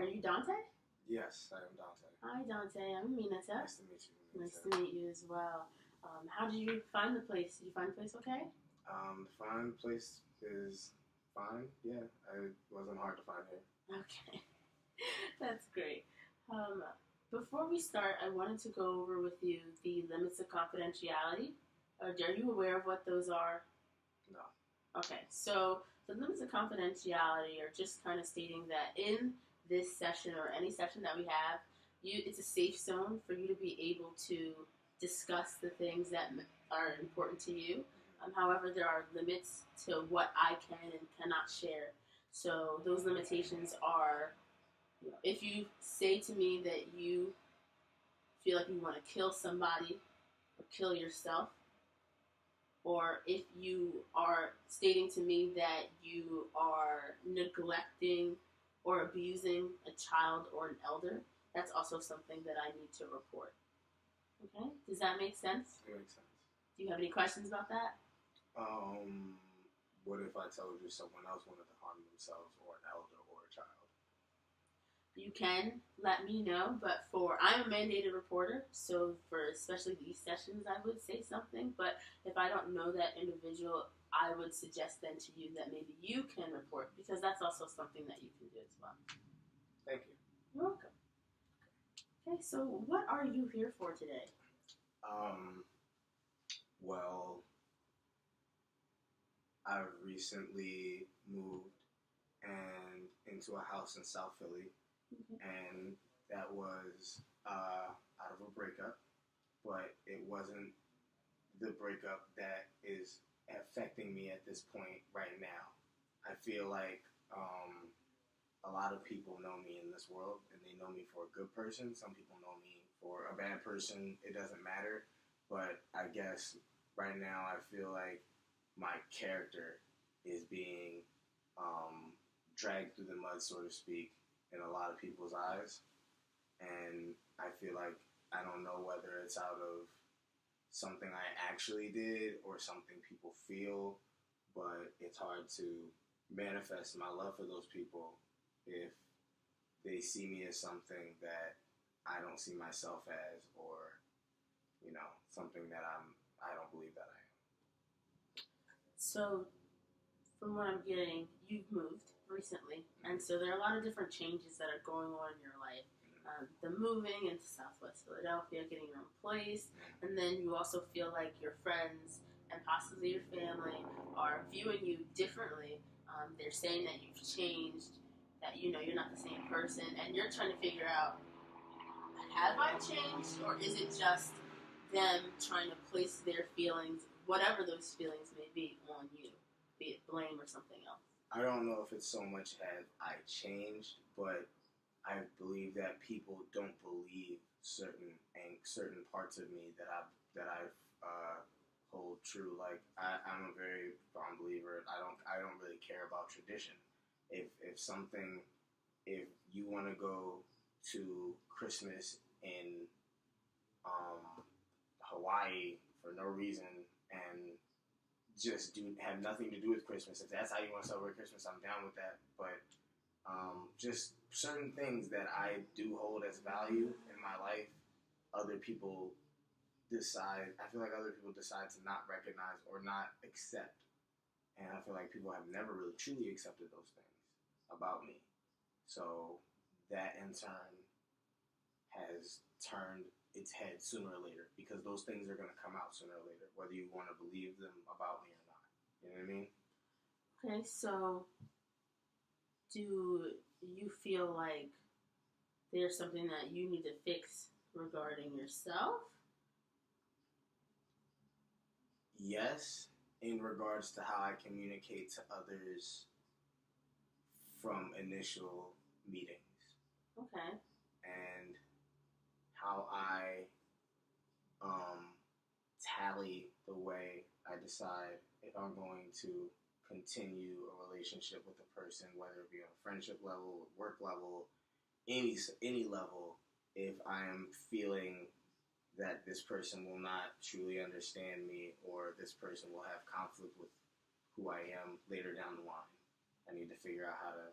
Are you Dante? Yes, I am Dante. Hi, Dante. I'm Minata. Nice to meet you. Nice to meet you as well. How did you find the place? Did you find the place okay? Fine place is fine. Yeah, it wasn't hard to find here. Okay. That's great. Before we start, I wanted to go over with you the limits of confidentiality. Are you aware of what those are? No. Okay, so the limits of confidentiality are just kind of stating that in this session or any session that we have, it's a safe zone for you to be able to discuss the things that are important to you. However, there are limits to what I can and cannot share. So those limitations are, if you say to me that you feel like you want to kill somebody or kill yourself, or if you are stating to me that you are neglecting or abusing a child or an elder, that's also something that I need to report. Okay? Does that make sense? It makes sense. Do you have any questions about that? What if I told you someone else wanted to harm themselves, or an elder, or a child? You can let me know, but I'm a mandated reporter, so for especially these sessions, I would say something. But if I don't know that individual, I would suggest then to you that maybe you can report, because that's also something that you can do as well. Thank you. You're welcome. Okay, so what are you here for today? Well, I've recently moved and into a house in South Philly, and that was out of a breakup, but it wasn't the breakup that is affecting me at this point right now. I feel like a lot of people know me in this world, and they know me for a good person. Some people know me for a bad person. It doesn't matter, but I guess right now I feel like my character is being dragged through the mud, so to speak, in a lot of people's eyes. And I feel like I don't know whether it's out of something I actually did or something people feel, but it's hard to manifest my love for those people if they see me as something that I don't see myself as, or, something that I don't believe that I am. So, from what I'm getting, you've moved recently, and so there are a lot of different changes that are going on in your life. The moving into Southwest Philadelphia, getting your own place, and then you also feel like your friends and possibly your family are viewing you differently. They're saying that you've changed, that you're not the same person, and you're trying to figure out, have I changed, or is it just them trying to place their feelings, whatever those feelings may be, on you, be it blame or something else? I don't know if it's so much have I changed, but I believe that people don't believe certain parts of me that I hold true. Like I'm a very firm believer. I don't really care about tradition. If you want to go to Christmas in Hawaii for no reason and just have nothing to do with Christmas, if that's how you want to celebrate Christmas, I'm down with that. But just certain things that I do hold as value in my life, I feel like other people decide to not recognize or not accept. And I feel like people have never really truly accepted those things about me. So that in turn has turned its head sooner or later, because those things are going to come out sooner or later, whether you want to believe them about me or not. You know what I mean? Okay, so do you feel like there's something that you need to fix regarding yourself? Yes, in regards to how I communicate to others from initial meetings. Okay. And how I tally the way I decide if I'm going to continue a relationship with a person, whether it be on a friendship level, work level, any level, if I am feeling that this person will not truly understand me, or this person will have conflict with who I am later down the line. I need to figure out how to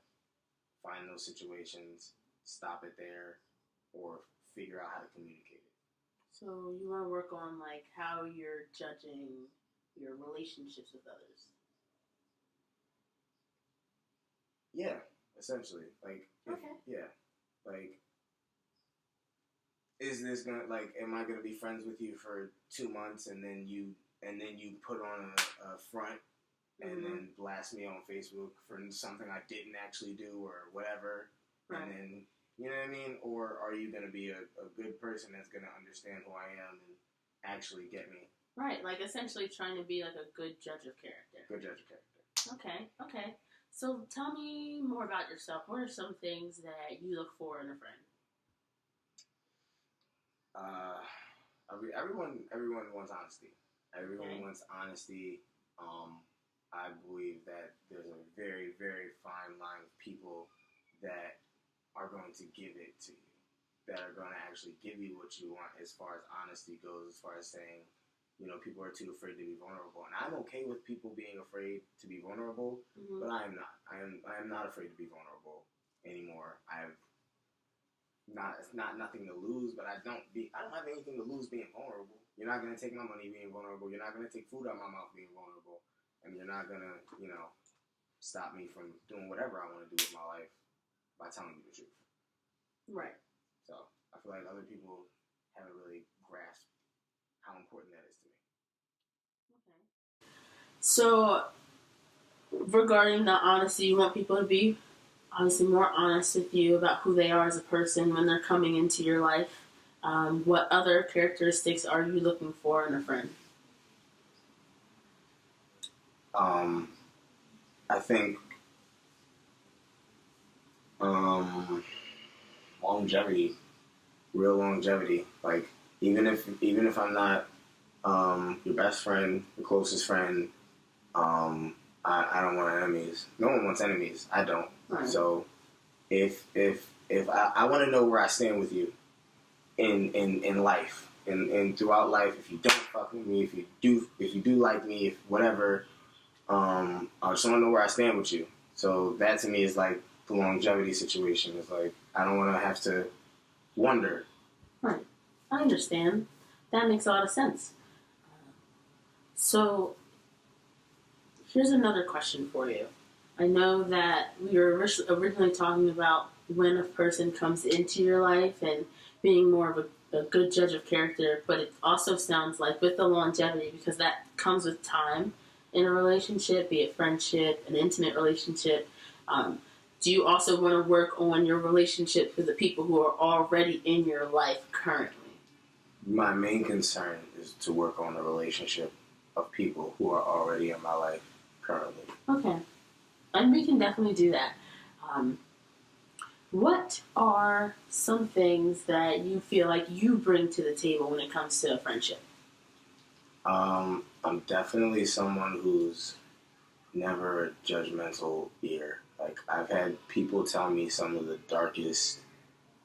find those situations stop it there or figure out how to communicate it. So you want to work on like how you're judging your relationships with others. Yeah, essentially. Like, okay. Yeah. Like, is this gonna, like, am I gonna be friends with you for 2 months and then you put on a front and then blast me on Facebook for something I didn't actually do or whatever, right. And then, you know what I mean? Or are you going to be a good person that's going to understand who I am and actually get me? Right, like essentially trying to be like a good judge of character. Good judge of character. Okay. So tell me more about yourself. What are some things that you look for in a friend? Everyone wants honesty. Everyone wants honesty. I believe that there's a very, very fine line of people that are going to give it to you, that are going to actually give you what you want as far as honesty goes, as far as saying, you know, people are too afraid to be vulnerable. And I'm okay with people being afraid to be vulnerable, but I am not. I am not afraid to be vulnerable anymore. It's not nothing to lose, but I don't have anything to lose being vulnerable. You're not going to take my money being vulnerable. You're not going to take food out of my mouth being vulnerable. And you're not going to, stop me from doing whatever I want to do with my life by telling you the truth. Right. So I feel like other people haven't really grasped how important that is to me. Okay. So regarding the honesty, you want people to be obviously more honest with you about who they are as a person when they're coming into your life. What other characteristics are you looking for in a friend? I think longevity, real longevity. Like even if I'm not your best friend, your closest friend, I don't want enemies. No one wants enemies. I don't. Right. So if I want to know where I stand with you in life and throughout life, if you don't fuck with me, if you do like me, if whatever, I just want to know where I stand with you. So that to me is like the longevity situation. It's like I don't want to have to wonder. Right. I understand. That makes a lot of sense. So here's another question for you. I know that we were originally talking about when a person comes into your life and being more of a good judge of character, but it also sounds like with the longevity, because that comes with time in a relationship, be it friendship, an intimate relationship. Do you also want to work on your relationship with the people who are already in your life currently? My main concern is to work on the relationship of people who are already in my life currently. Okay. And we can definitely do that. What are some things that you feel like you bring to the table when it comes to a friendship? I'm definitely someone who's never a judgmental ear. Like, I've had people tell me some of the darkest,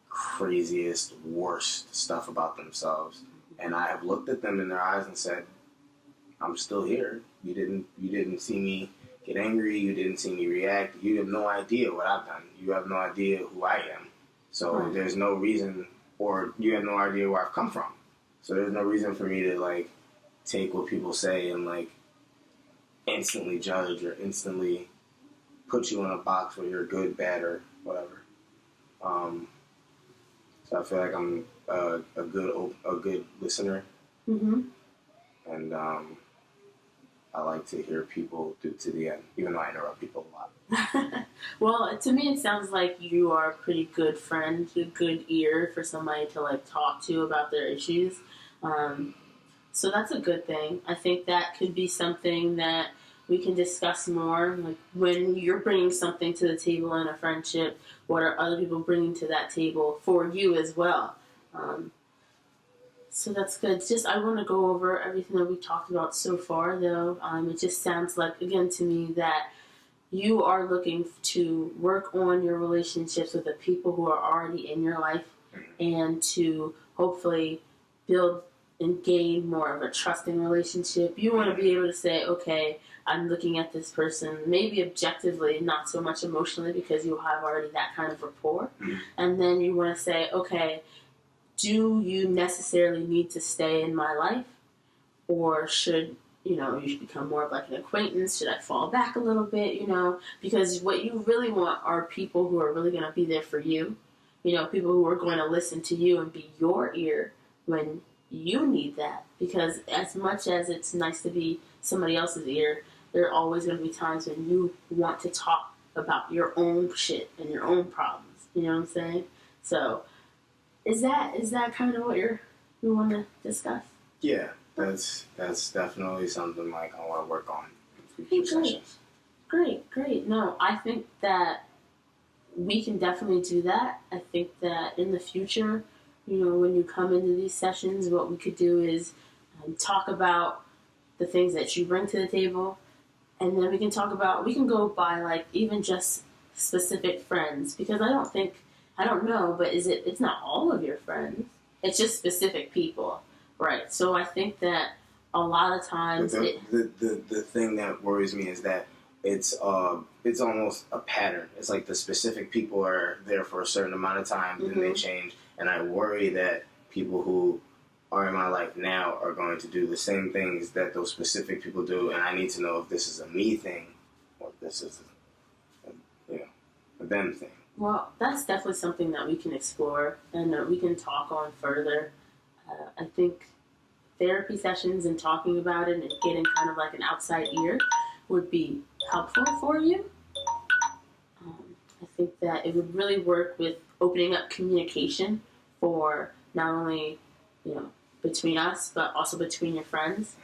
craziest, worst stuff about themselves, and I have looked at them in their eyes and said, I'm still here. You didn't see me get angry. You didn't see me react. You have no idea what I've done. You have no idea who I am. So there's no reason, or you have no idea where I've come from. So there's no reason for me to, like, take what people say and, like, instantly judge or instantly put you in a box where you're good, bad, or whatever. So I feel like I'm a good listener. Mm-hmm. And I like to hear people to the end, even though I interrupt people a lot. Well, to me, it sounds like you are a pretty good friend, a good ear for somebody to like talk to about their issues. So that's a good thing. I think that could be something that we can discuss more. Like when you're bringing something to the table in a friendship, what are other people bringing to that table for you as well? So that's good. Just I want to go over everything that we talked about so far, though. It just sounds like, again, to me that you are looking to work on your relationships with the people who are already in your life and to hopefully build and gain more of a trusting relationship. You want to be able to say, okay, I'm looking at this person maybe objectively, not so much emotionally, because you have already that kind of rapport. And then you want to say, okay, do you necessarily need to stay in my life? Or should, you should become more of like an acquaintance? Should I fall back a little bit, Because what you really want are people who are really going to be there for you. People who are going to listen to you and be your ear when you need that. Because as much as it's nice to be somebody else's ear, there are always going to be times when you want to talk about your own shit and your own problems. You know what I'm saying? So, is that kind of what you want to discuss? Yeah, that's definitely something like I want to work on in future sessions. Great. No, I think that we can definitely do that. I think that in the future, when you come into these sessions, what we could do is talk about the things that you bring to the table. And then we can go by like even just specific friends, because I don't know, but it's not all of your friends. It's just specific people, right? So I think that a lot of times the thing that worries me is that it's almost a pattern. It's like the specific people are there for a certain amount of time, then they change, and I worry that people who are in my life now are going to do the same things that those specific people do, and I need to know if this is a me thing or if this is a them thing. Well, that's definitely something that we can explore and we can talk on further. I think therapy sessions and talking about it and getting kind of like an outside ear would be helpful for you. I think that it would really work with opening up communication for not only, between us, but also between your friends.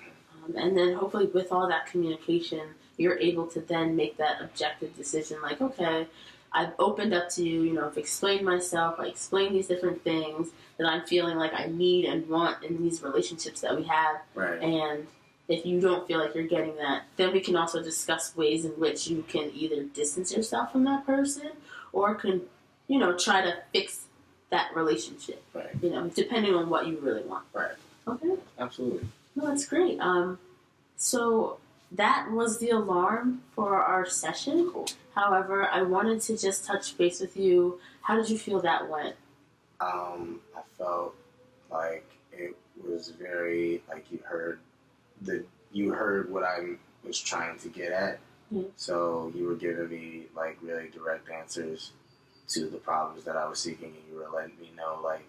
And then hopefully with all that communication, you're able to then make that objective decision like, okay, I've opened up to you, I've explained myself, I explained these different things that I'm feeling like I need and want in these relationships that we have. Right. And if you don't feel like you're getting that, then we can also discuss ways in which you can either distance yourself from that person or can, try to fix that relationship. Right. Depending on what you really want. Right. Okay. Absolutely. No, that's great. So that was the alarm for our session. Cool. However, I wanted to just touch base with you. How did you feel that went? I felt like it was very like you heard what I was trying to get at. Mm-hmm. So you were giving me like really direct answers to the problems that I was seeking, and you were letting me know like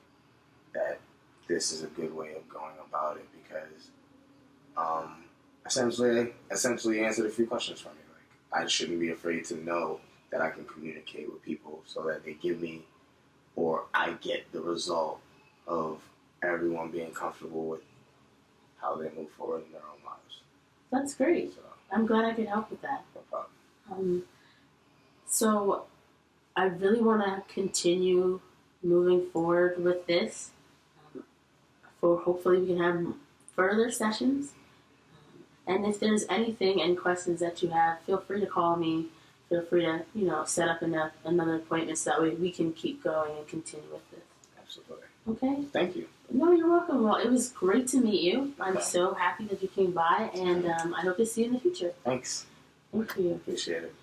that this is a good way of going about it, because essentially answered a few questions for me. Like I shouldn't be afraid to know that I can communicate with people so that they give me or I get the result of everyone being comfortable with how they move forward in their own lives. That's great. So, I'm glad I could help with that. No problem. So I really want to continue moving forward with this. For hopefully we can have further sessions. And if there's any questions that you have, feel free to call me. Feel free to, set up another appointment so that way we can keep going and continue with this. Absolutely. Okay? Thank you. No, you're welcome. Well, it was great to meet you. I'm so happy that you came by, and I hope to see you in the future. Thanks. Thank you. Appreciate it.